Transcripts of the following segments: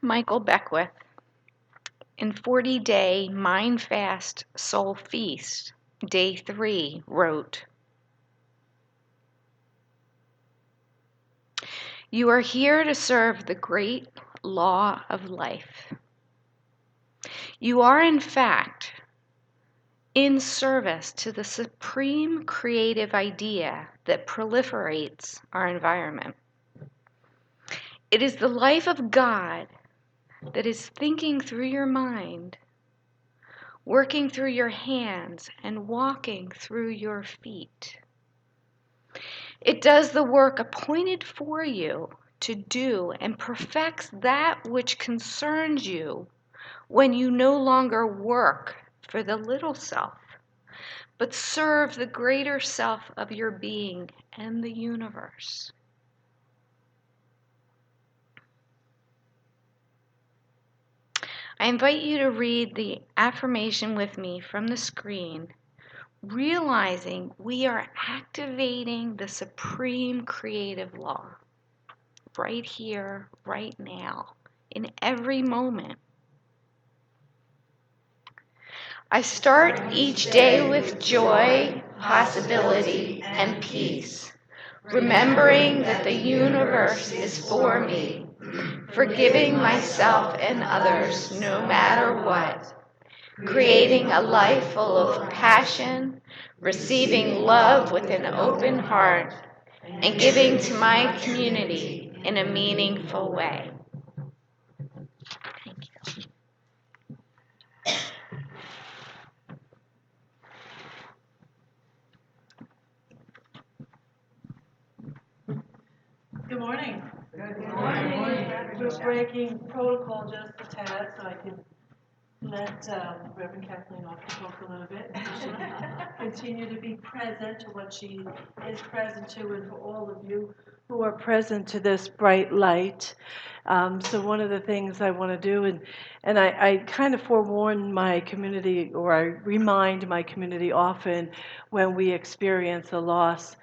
Michael Beckwith, in 40-Day Mind Fast Soul Feast, Day 3, wrote, "You are here to serve the great law of life. You are, in fact, in service to the supreme creative idea that proliferates our environment. It is the life of God that is thinking through your mind, working through your hands, and walking through your feet. It does the work appointed for you to do and perfects that which concerns you when you no longer work for the little self, but serve the greater self of your being and the universe." I invite you to read the affirmation with me from the screen, realizing we are activating the supreme creative law right here, right now, in every moment. I start each day with joy, possibility, and peace, remembering that the universe is for me, forgiving myself and others no matter what, creating a life full of passion, receiving love with an open heart, and giving to my community in a meaningful way. Thank you. Good morning. Good morning. We're breaking protocol just a tad so I can let Reverend Kathleen off the hook a little bit. She can continue to be present to what she is present to, and for all of you who are present to this bright light. So one of the things I want to do, and I kind of forewarn my community, or I remind my community often when we experience a loss,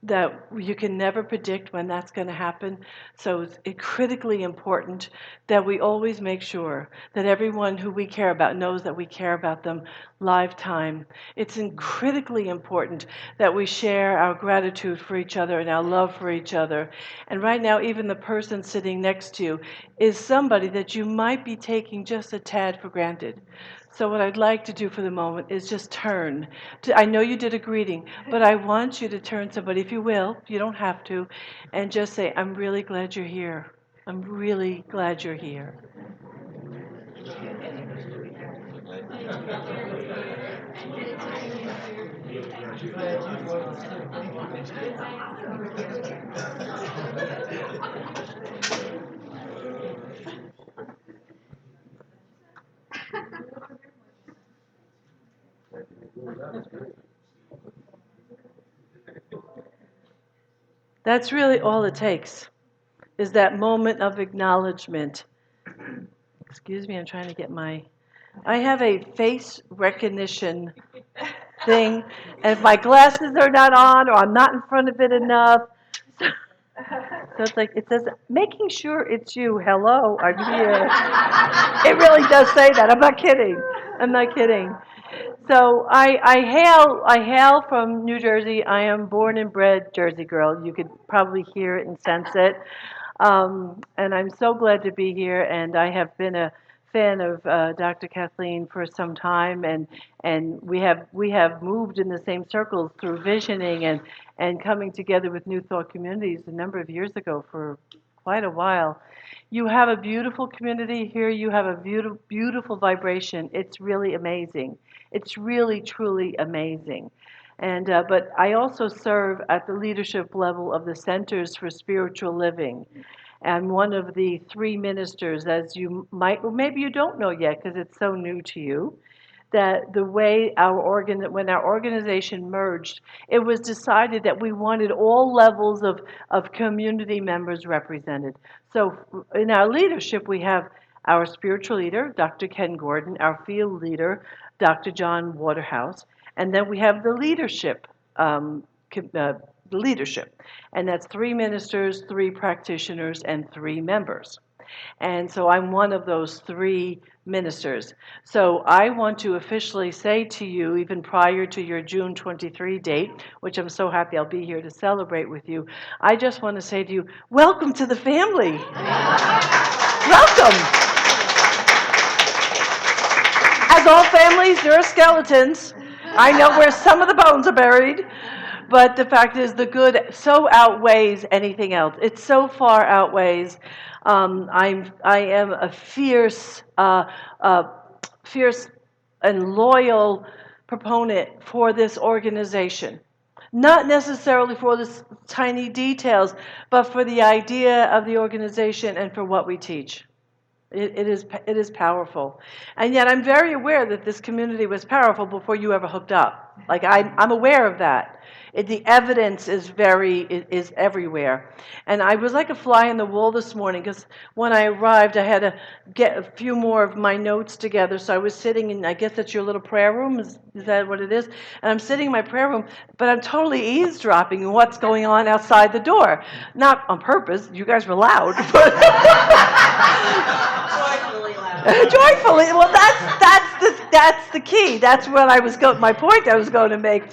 that you can never predict when that's going to happen. So it's critically important that we always make sure that everyone who we care about knows that we care about them lifetime. It's critically important that we share our gratitude for each other and our love for each other. And right now, even the person sitting next to you is somebody that you might be taking just a tad for granted. So what I'd like to do for the moment is just turn. I know you did a greeting, but I want you to turn somebody, if you will, you don't have to, and just say, "I'm really glad you're here. I'm really glad you're here." That's really all it takes, is that moment of acknowledgement. Excuse me, I'm trying to get I have a face recognition thing, and if my glasses are not on or I'm not in front of it enough, so it's like, it says, "Making sure it's you. Hello, I'm here." It really does say that. I'm not kidding. I'm not kidding. So I hail from New Jersey. I am born and bred Jersey girl. You could probably hear it and sense it. And I'm so glad to be here. And I have been a fan of Dr. Kathleen for some time, and we have moved in the same circles through visioning and coming together with New Thought Communities a number of years ago for quite a while. You have a beautiful community here. You have a beautiful, beautiful vibration. It's really amazing. It's really, truly amazing. And but I also serve at the leadership level of the Centers for Spiritual Living. I'm one of the 3 ministers, as you might, or maybe you don't know yet because it's so new to you, that the way when our organization merged, it was decided that we wanted all levels of community members represented. So in our leadership, we have our spiritual leader, Dr. Ken Gordon, our field leader, Dr. John Waterhouse, and then we have the leadership, and that's 3 ministers, 3 practitioners, and 3 members. And so I'm one of those 3 ministers. So I want to officially say to you, even prior to your June 23 date, which I'm so happy I'll be here to celebrate with you, I just want to say to you, welcome to the family. Welcome. As all families, there are skeletons. I know where some of the bones are buried. But the fact is, the good so outweighs anything else. It so far outweighs. I am a fierce and loyal proponent for this organization. Not necessarily for the tiny details, but for the idea of the organization and for what we teach. It is powerful. And yet I'm very aware that this community was powerful before you ever hooked up. Like, I'm aware of that. The evidence is everywhere. And I was like a fly in the wall this morning, because when I arrived, I had to get a few more of my notes together. So I was sitting in, I guess that's your little prayer room. Is that what it is? And I'm sitting in my prayer room, but I'm totally eavesdropping on what's going on outside the door. Not on purpose. You guys were loud. But joyfully loud. Joyfully. Well, that's the key. That's what my point I was going to make,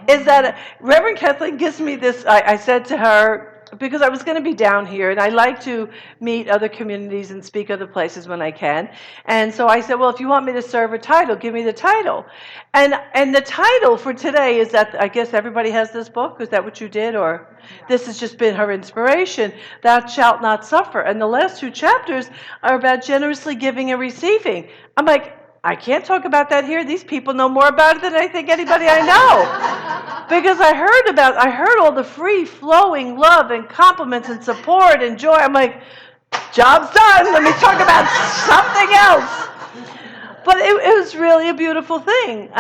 is that Reverend Kathleen gives me this. I said to her, because I was going to be down here, and I like to meet other communities and speak other places when I can. And so I said, well, if you want me to serve a title, give me the title. And the title for today is that, I guess everybody has this book. Is that what you did? Or this has just been her inspiration, Thou Shalt Not Suffer. And the last 2 chapters are about generously giving and receiving. I'm like, I can't talk about that here. These people know more about it than I think anybody I know. Because I heard all the free-flowing love and compliments and support and joy. I'm like, job's done. Let me talk about something else. But it was really a beautiful thing.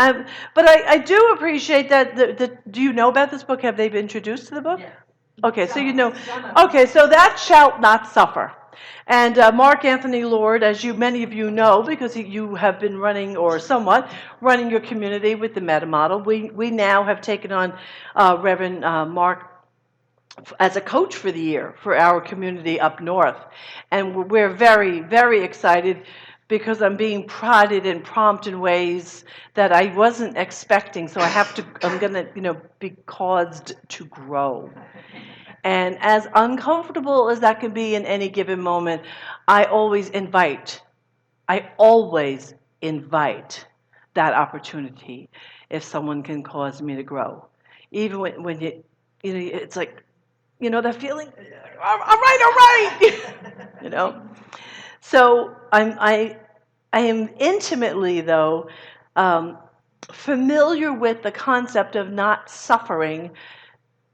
But I do appreciate that. Do you know about this book? Have they been introduced to the book? Yeah. Okay, so you know. Okay, so That Shalt Not Suffer. And Mark Anthony Lord, as many of you know, because you have been running, or somewhat, running your community with the Meta Model. We now have taken on Reverend Mark as a coach for the year for our community up north. And we're very, very excited, because I'm being prodded and prompted in ways that I wasn't expecting. So I'm going to, be caused to grow. And as uncomfortable as that can be in any given moment, I always invite that opportunity if someone can cause me to grow. Even when it's like, that feeling, all right. So I am intimately, though, familiar with the concept of not suffering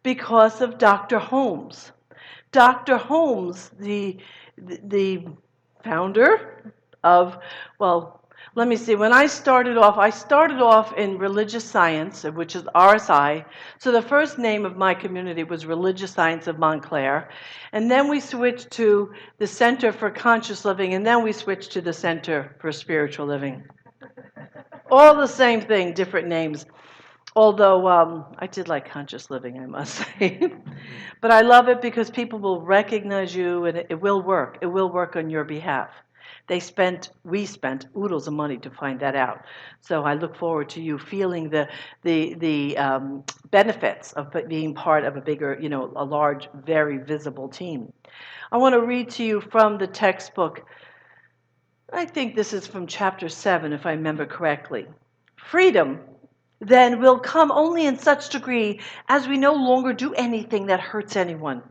because of Dr. Holmes. Dr. Holmes, the founder of, let me see, when I started off in religious science, which is RSI. So the first name of my community was Religious Science of Montclair. And then we switched to the Center for Conscious Living, and then we switched to the Center for Spiritual Living. All the same thing, different names. Although I did like conscious living, I must say. But I love it because people will recognize you, and it will work. It will work on your behalf. We spent oodles of money to find that out. So I look forward to you feeling the benefits of being part of a bigger, a large, very visible team. I want to read to you from the textbook. I think this is from chapter 7, if I remember correctly. Freedom, then, will come only in such degree as we no longer do anything that hurts anyone.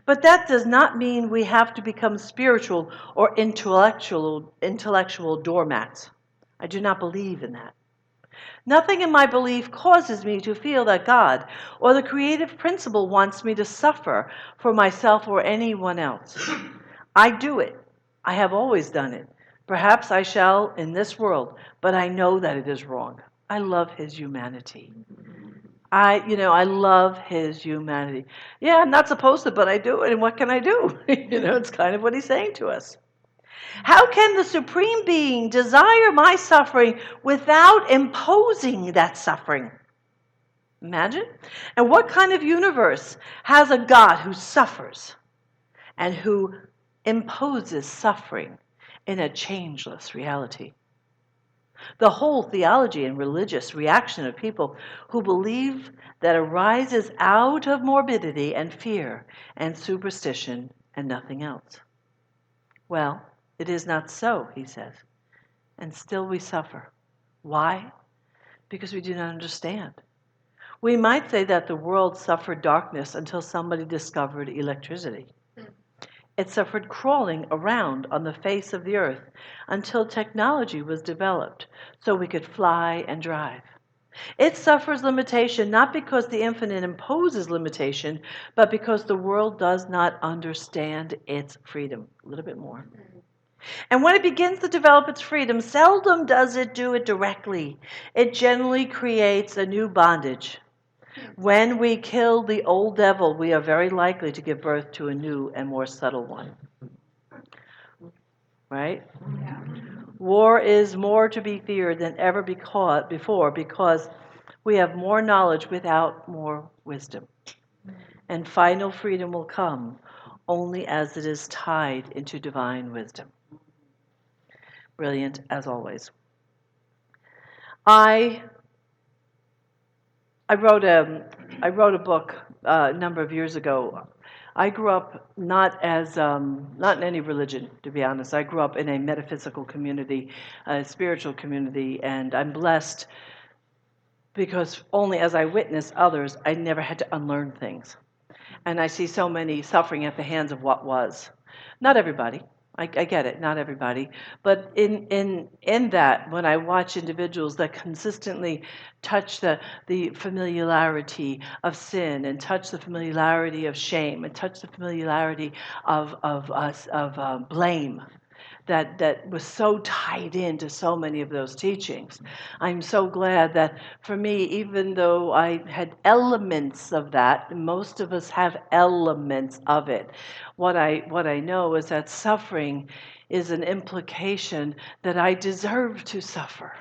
But that does not mean we have to become spiritual or intellectual doormats. I do not believe in that. Nothing in my belief causes me to feel that God or the creative principle wants me to suffer for myself or anyone else. I do it. I have always done it. Perhaps I shall in this world, but I know that it is wrong. I love his humanity. I love his humanity. Yeah, I'm not supposed to, but I do it, and what can I do? It's kind of what he's saying to us. How can the Supreme Being desire my suffering without imposing that suffering? Imagine. And what kind of universe has a God who suffers and who imposes suffering in a changeless reality. The whole theology and religious reaction of people who believe that arises out of morbidity and fear and superstition and nothing else. Well, it is not so, he says, and still we suffer. Why? Because we do not understand. We might say that the world suffered darkness until somebody discovered electricity. It suffered crawling around on the face of the earth until technology was developed so we could fly and drive. It suffers limitation not because the infinite imposes limitation, but because the world does not understand its freedom. A little bit more. And when it begins to develop its freedom, seldom does it do it directly. It generally creates a new bondage. When we kill the old devil, we are very likely to give birth to a new and more subtle one. Right? Yeah. War is more to be feared than ever before because we have more knowledge without more wisdom. And final freedom will come only as it is tied into divine wisdom. Brilliant, as always. I wrote a book a number of years ago. I grew up not in any religion, to be honest. I grew up in a metaphysical community, a spiritual community, and I'm blessed because only as I witness others, I never had to unlearn things. And I see so many suffering at the hands of what was. Not everybody. I get it, not everybody. But in that, when I watch individuals that consistently touch the familiarity of sin and touch the familiarity of shame and touch the familiarity of blame, that was so tied into so many of those teachings. I'm so glad that for me, even though I had elements of that, most of us have elements of it. What I know is that suffering is an implication that I deserve to suffer.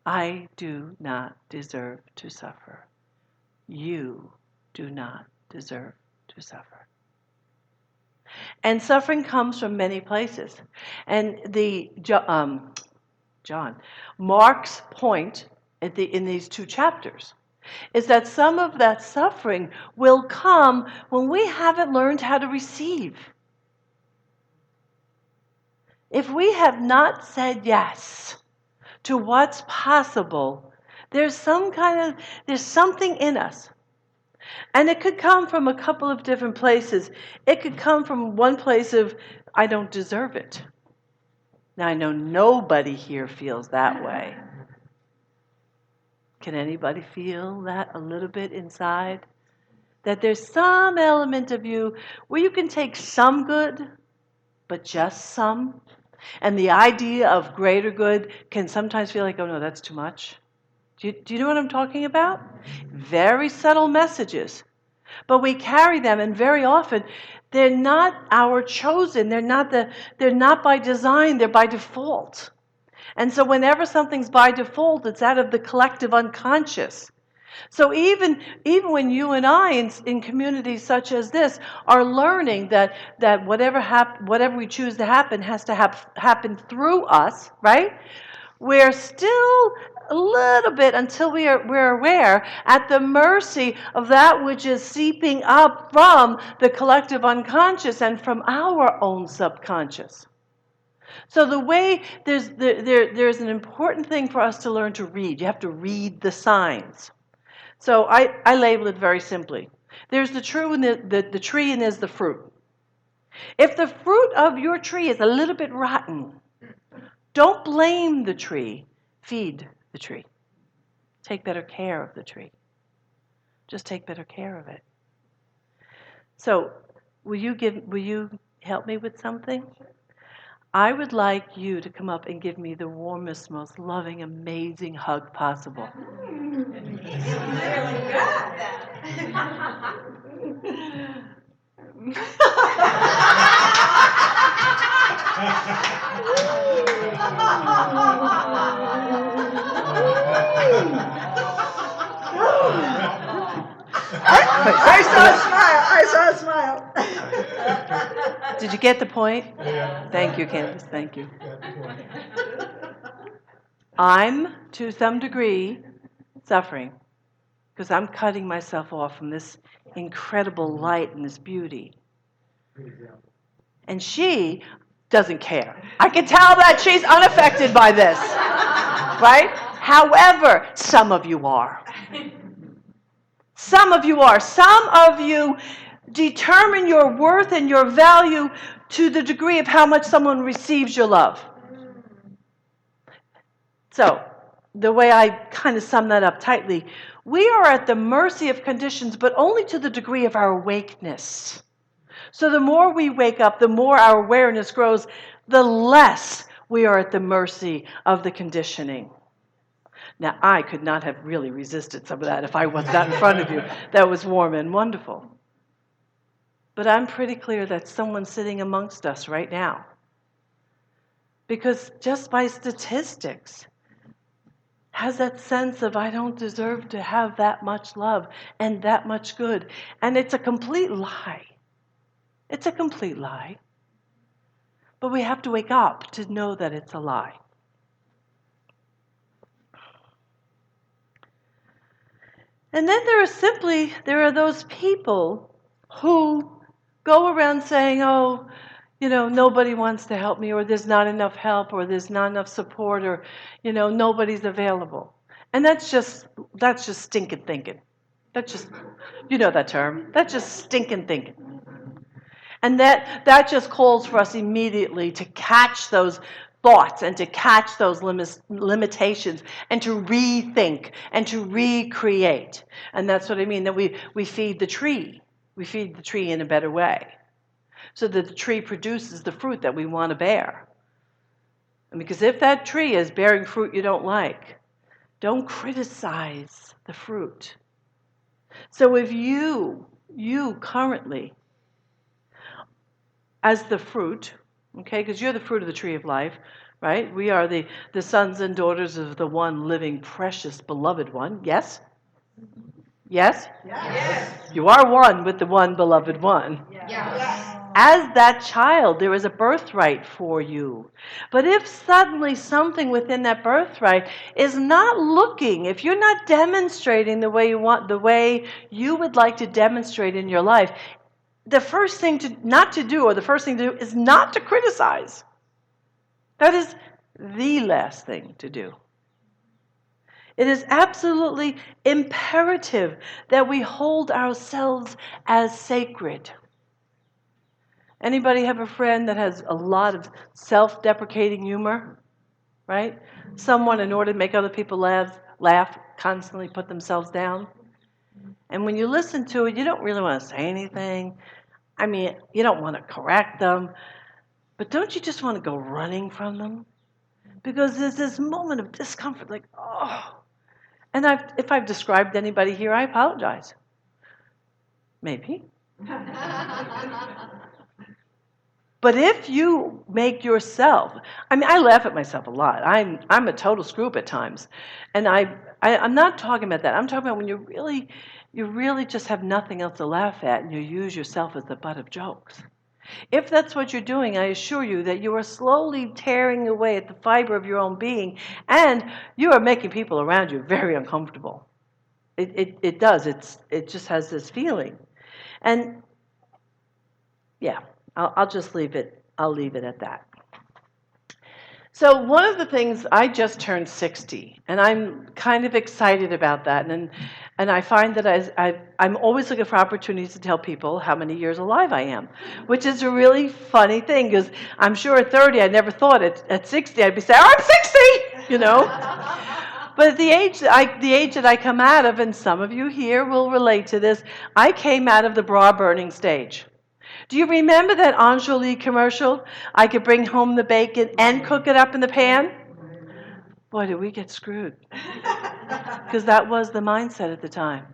I do not deserve to suffer. You do not deserve to suffer. And suffering comes from many places. And Mark's point in these two chapters is that some of that suffering will come when we haven't learned how to receive. If we have not said yes to what's possible, there's something in us. And it could come from a couple of different places. It could come from one place of, I don't deserve it. Now, I know nobody here feels that way. Can anybody feel that a little bit inside? That there's some element of you where you can take some good, but just some. And the idea of greater good can sometimes feel like, oh no, that's too much. Do you know what I'm talking about? Very subtle messages. But we carry them, and very often they're not our chosen. They're not by design, they're by default. And so whenever something's by default, it's out of the collective unconscious. So even when you and I in communities such as this are learning that whatever we choose to happen has to happen through us, right? We're still a little bit, until we're aware, at the mercy of that which is seeping up from the collective unconscious and from our own subconscious. So the way there's an important thing for us to learn to read. You have to read the signs. So I label it very simply. There's the true and the tree, and there's the fruit. If the fruit of your tree is a little bit rotten, don't blame the tree. Feed the tree. Take better care of the tree. Just take better care of it. So, will you help me with something? I would like you to come up and give me the warmest, most loving, amazing hug possible. I saw a smile. Did you get the point? Yeah. Thank you, Candace. Thank you. I'm, to some degree, suffering because I'm cutting myself off from this incredible light and this beauty. And she doesn't care. I can tell that she's unaffected by this, right? However, some of you are. Some of you are. Some of you determine your worth and your value to the degree of how much someone receives your love. So, the way I kind of sum that up tightly, we are at the mercy of conditions, but only to the degree of our awakeness. So the more we wake up, the more our awareness grows, the less we are at the mercy of the conditioning. Now, I could not have really resisted some of that if I was not in front of you. That was warm and wonderful. But I'm pretty clear that someone's sitting amongst us right now. Because just by statistics, has that sense of I don't deserve to have that much love and that much good. And it's a complete lie. It's a complete lie. But we have to wake up to know that it's a lie. And then there are those people who go around saying, oh, nobody wants to help me, or there's not enough help, or there's not enough support, or, nobody's available. And that's just stinking thinking. That's just, that term. That's just stinking thinking. And that just calls for us immediately to catch those thoughts and to catch those limitations and to rethink and to recreate. And that's what I mean, that we feed the tree. We feed the tree in a better way so that the tree produces the fruit that we want to bear. And because if that tree is bearing fruit you don't like, don't criticize the fruit. So if you currently, as the fruit, okay, because you're the fruit of the tree of life, right? We are the sons and daughters of the one living, precious, beloved one. Yes? Yes? Yes. You are one with the one beloved one. Yes. As that child, there is a birthright for you. But if suddenly something within that birthright is not looking, if you're not demonstrating the way you would like to demonstrate in your life, the first thing to do is not to criticize. That is the last thing to do. It is absolutely imperative that we hold ourselves as sacred. Anybody have a friend that has a lot of self-deprecating humor? Right? Someone, in order to make other people laugh, constantly put themselves down. And when you listen to it, you don't really want to say anything. I mean, you don't want to correct them. But don't you just want to go running from them? Because there's this moment of discomfort, like, oh. And if I've described anybody here, I apologize. Maybe. But if you make yourself, I laugh at myself a lot. I'm a total screw up at times. And I'm not talking about that. I'm talking about when you really just have nothing else to laugh at and you use yourself as the butt of jokes. If that's what you're doing, I assure you that you are slowly tearing away at the fiber of your own being, and you are making people around you very uncomfortable. It does. It just has this feeling. And yeah, I'll just leave it. I'll leave it at that. So one of the things, I just turned 60, and I'm kind of excited about that. And I find that I'm always looking for opportunities to tell people how many years alive I am, which is a really funny thing, because I'm sure at 30, I never thought at 60 I'd be saying, oh, I'm 60, But at the age that I come out of, and some of you here will relate to this, I came out of the bra burning stage. Do you remember that Anjali commercial? I could bring home the bacon and cook it up in the pan? Boy, did we get screwed. Because that was the mindset at the time.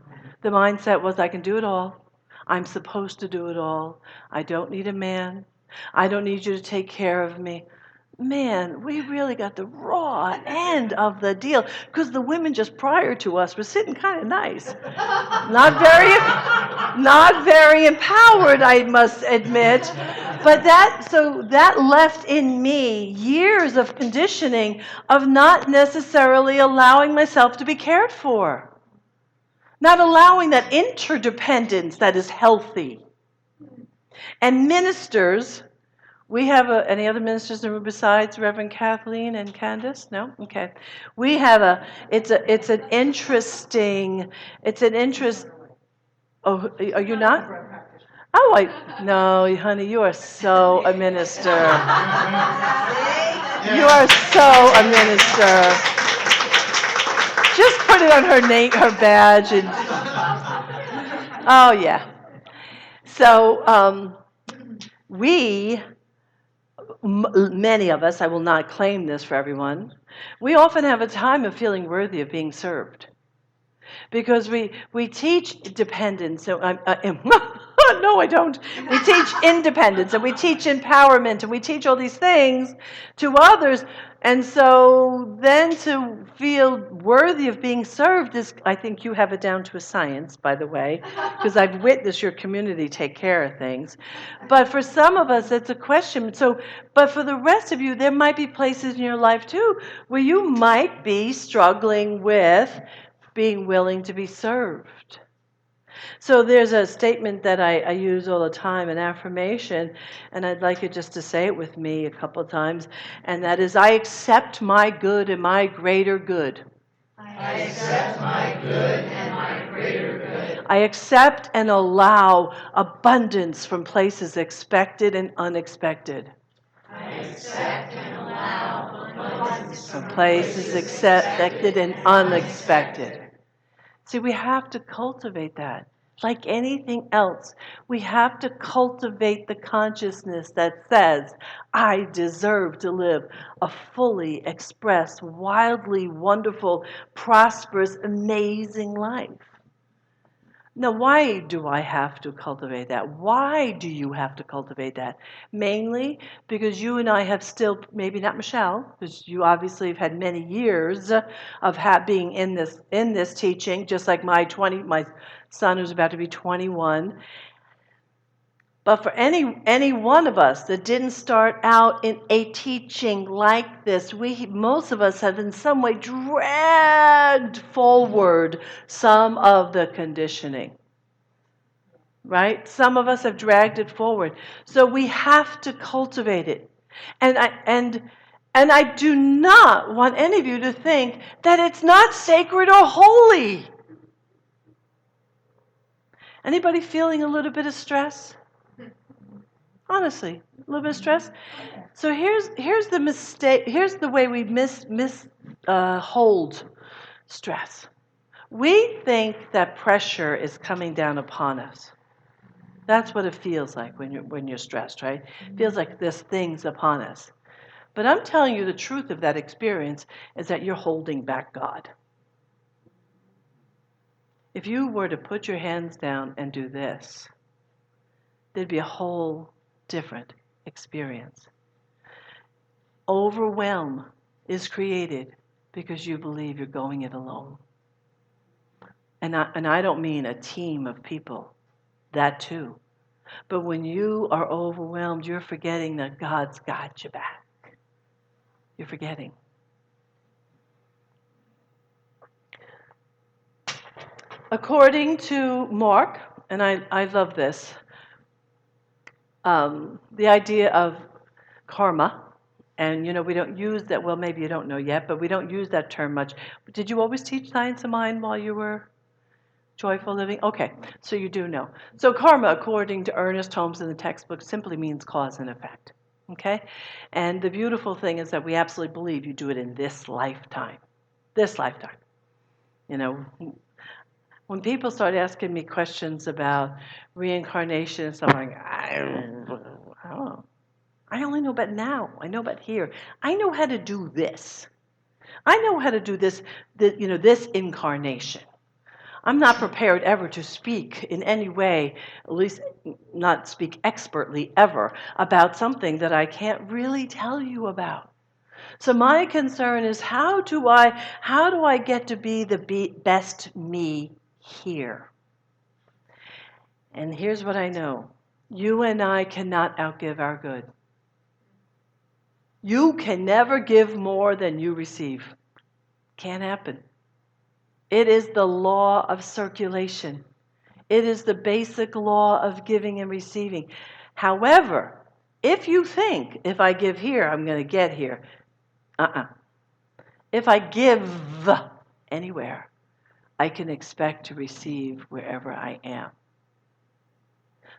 The mindset was, I can do it all. I'm supposed to do it all. I don't need a man. I don't need you to take care of me. man, we really got the raw end of the deal because the women just prior to us were sitting kind of nice. Not very empowered, I must admit. But that left in me years of conditioning of not necessarily allowing myself to be cared for. Not allowing that interdependence that is healthy. And ministers, we have any other ministers in the room besides Reverend Kathleen and Candace? No? Okay. We have it's an interesting, oh, are you not? Oh, no, honey, you are so a minister. You are so a minister. Just put it on her name, her badge, and oh yeah. So many of us, I will not claim this for everyone, we often have a time of feeling worthy of being served. Because we teach dependence. So no, I don't. We teach independence and we teach empowerment and we teach all these things to others. And so then to feel worthy of being served is, I think you have it down to a science, by the way, because I've witnessed your community take care of things. But for some of us, it's a question. But for the rest of you, there might be places in your life too where you might be struggling with being willing to be served. So there's a statement that I use all the time, an affirmation, and I'd like you just to say it with me a couple of times, and that is, I accept my good and my greater good. I accept my good and my greater good. I accept and allow abundance from places expected and unexpected. I accept and allow abundance from places expected and unexpected. See, we have to cultivate that. Like anything else, we have to cultivate the consciousness that says, I deserve to live a fully expressed, wildly wonderful, prosperous, amazing life. Now, why do I have to cultivate that? Why do you have to cultivate that? Mainly because you and I have still, maybe not Michelle, because you obviously have had many years of being in this teaching, just like my son who's about to be 21. But for any one of us that didn't start out in a teaching like this, most of us have in some way dragged forward some of the conditioning. Right? Some of us have dragged it forward. So we have to cultivate it. And I do not want any of you to think that it's not sacred or holy. Anybody feeling a little bit of stress? Honestly, a little bit of stress. So here's the mistake. Here's the way we hold stress. We think that pressure is coming down upon us. That's what it feels like when you're stressed, right? It feels like this thing's upon us. But I'm telling you the truth of that experience is that you're holding back God. If you were to put your hands down and do this, there'd be a whole different experience. Overwhelm is created because you believe you're going it alone. And I don't mean a team of people. That too. But when you are overwhelmed, you're forgetting that God's got your back. You're forgetting. According to Mark, and I love this, the idea of karma, and we don't use that, well, maybe you don't know yet, but we don't use that term much. Did you always teach science of mind while you were joyful living? Okay, so you do know. So karma, according to Ernest Holmes in the textbook, simply means cause and effect. Okay? And the beautiful thing is that we absolutely believe you do it in this lifetime. This lifetime. When people start asking me questions about reincarnation and stuff, I'm like, I don't know. I only know about now. I know about here. I know how to do this. I know how to do this incarnation. I'm not prepared ever to speak in any way, at least not speak expertly ever, about something that I can't really tell you about. So my concern is how do I get to be the best me here? And here's what I know. You and I cannot outgive our good. You can never give more than you receive. Can't happen. It is the law of circulation. It is the basic law of giving and receiving. However, if you think, if I give here, I'm going to get here. If I give anywhere, I can expect to receive wherever I am.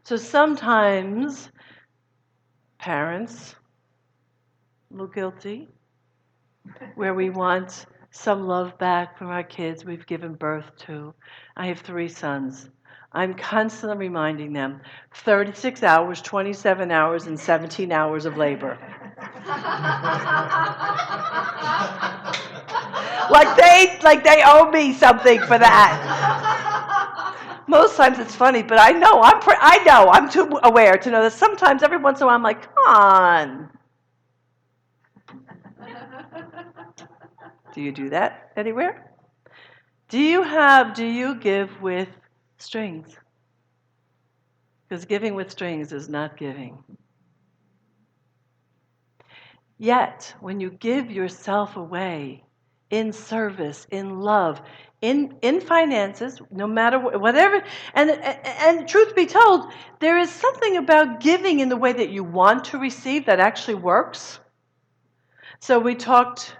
So sometimes parents, a little guilty, where we want some love back from our kids we've given birth to. I have 3 sons. I'm constantly reminding them 36 hours, 27 hours, and 17 hours of labor. like they owe me something for that. Most times it's funny, but I know I'm too aware to know that sometimes every once in a while I'm like, come on. Do you do that anywhere? Do you give with strings? Because giving with strings is not giving. Yet, when you give yourself away in service, in love, in finances, no matter whatever, and truth be told, there is something about giving in the way that you want to receive that actually works. So we talked,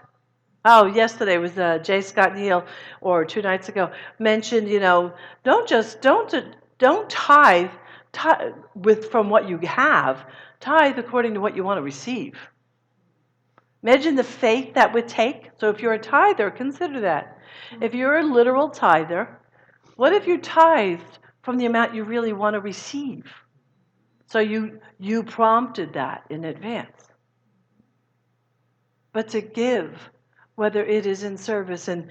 yesterday was J. Scott Neal, or 2 nights ago, mentioned, don't tithe from what you have, tithe according to what you want to receive. Imagine the faith that would take. So if you're a tither, consider that. If you're a literal tither, what if you tithed from the amount you really want to receive? So you prompted that in advance. But to give, whether it is in service, and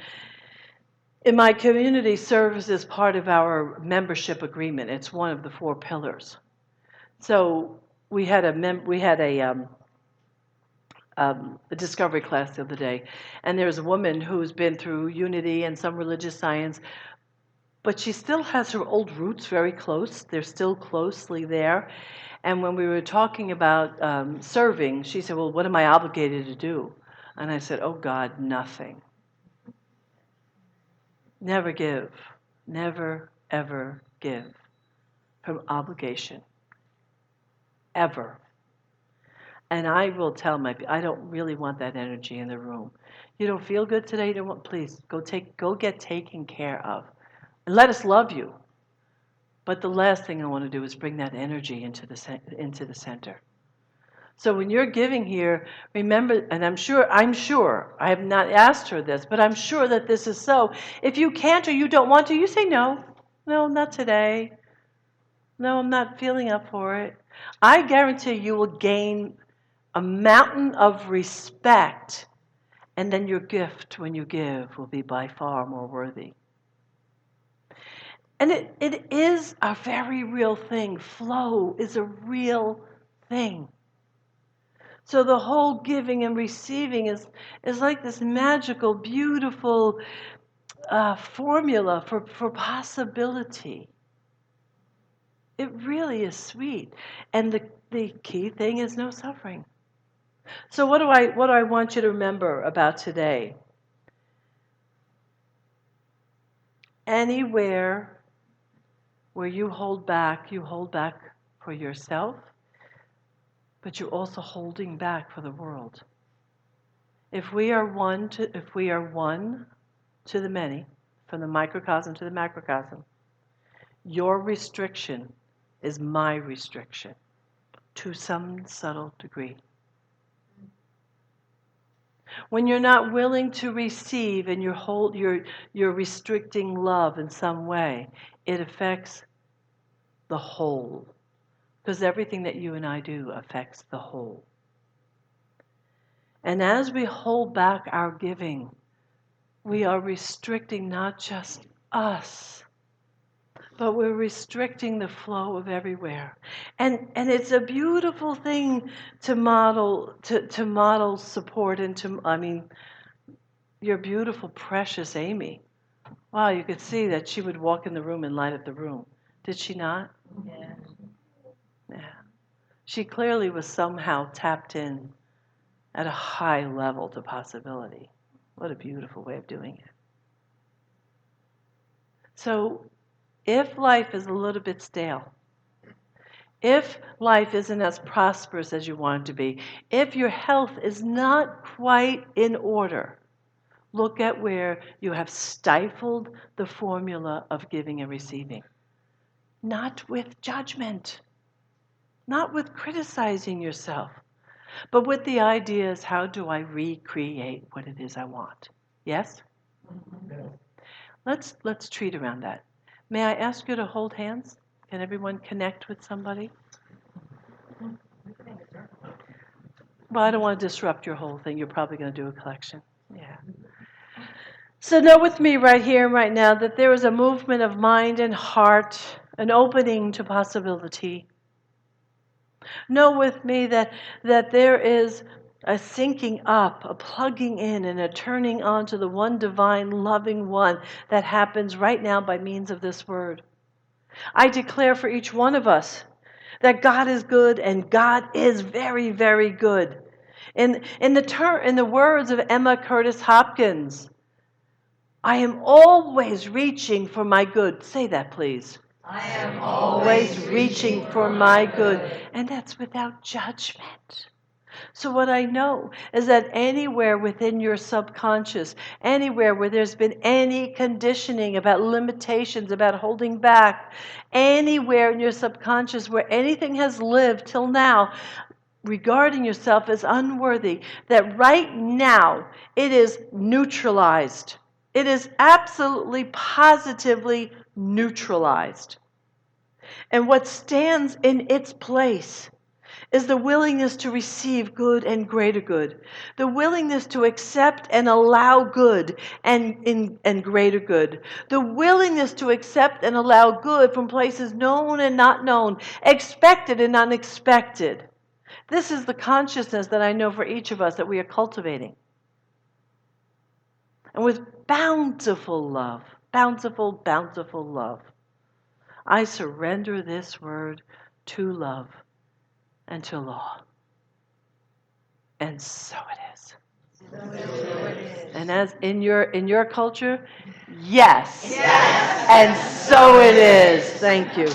in my community, service is part of our membership agreement. It's one of the 4 pillars. So we had a discovery class the other day, and there's a woman who's been through Unity and some religious science, but she still has her old roots very close. They're still closely there. And when we were talking about serving, she said, well, what am I obligated to do? And I said, oh God, nothing. Never give. Never, ever give from obligation. Ever. And I will tell I don't really want that energy in the room. You don't feel good today? You don't want, please, go get taken care of. And let us love you. But the last thing I want to do is bring that energy into the center. So when you're giving here, remember, and I'm sure, I have not asked her this, but I'm sure that this is so. If you can't or you don't want to, you say no. No, not today. No, I'm not feeling up for it. I guarantee you will gain a mountain of respect, and then your gift when you give will be by far more worthy. And it is a very real thing. Flow is a real thing. So the whole giving and receiving is like this magical, beautiful formula for possibility. It really is sweet. And the key thing is no suffering. So what do I want you to remember about today? Anywhere where you hold back for yourself, but you're also holding back for the world. If we are one to the many, from the microcosm to the macrocosm, your restriction is my restriction to some subtle degree. When you're not willing to receive and you're restricting love in some way, it affects the whole. Because everything that you and I do affects the whole. And as we hold back our giving, we are restricting not just us. But we're restricting the flow of everywhere. And it's a beautiful thing to model support and your beautiful, precious Amy. Wow, you could see that she would walk in the room and light up the room. Did she not? Yeah. Yeah. She clearly was somehow tapped in at a high level to possibility. What a beautiful way of doing it. So, if life is a little bit stale, if life isn't as prosperous as you want it to be, if your health is not quite in order, look at where you have stifled the formula of giving and receiving. Not with judgment, not with criticizing yourself, but with the ideas, how do I recreate what it is I want? Yes? Let's treat around that. May I ask you to hold hands? Can everyone connect with somebody? Well, I don't want to disrupt your whole thing. You're probably going to do a collection. Yeah. So know with me right here and right now that there is a movement of mind and heart, an opening to possibility. Know with me that there is a syncing up, a plugging in, and a turning on to the one divine, loving one that happens right now by means of this word. I declare for each one of us that God is good and God is very, very good. In the words of Emma Curtis Hopkins, I am always reaching for my good. Say that, please. I am always reaching for my good. And that's without judgment. So what I know is that anywhere within your subconscious, anywhere where there's been any conditioning about limitations, about holding back, anywhere in your subconscious where anything has lived till now, regarding yourself as unworthy, that right now it is neutralized. It is absolutely, positively neutralized. And what stands in its place is the willingness to receive good and greater good, the willingness to accept and allow good and greater good, the willingness to accept and allow good from places known and not known, expected and unexpected. This is the consciousness that I know for each of us that we are cultivating. And with bountiful love, bountiful, bountiful love, I surrender this word to love and to law. And so it is. And as in your culture, yes. Yes. And so it is. Thank you.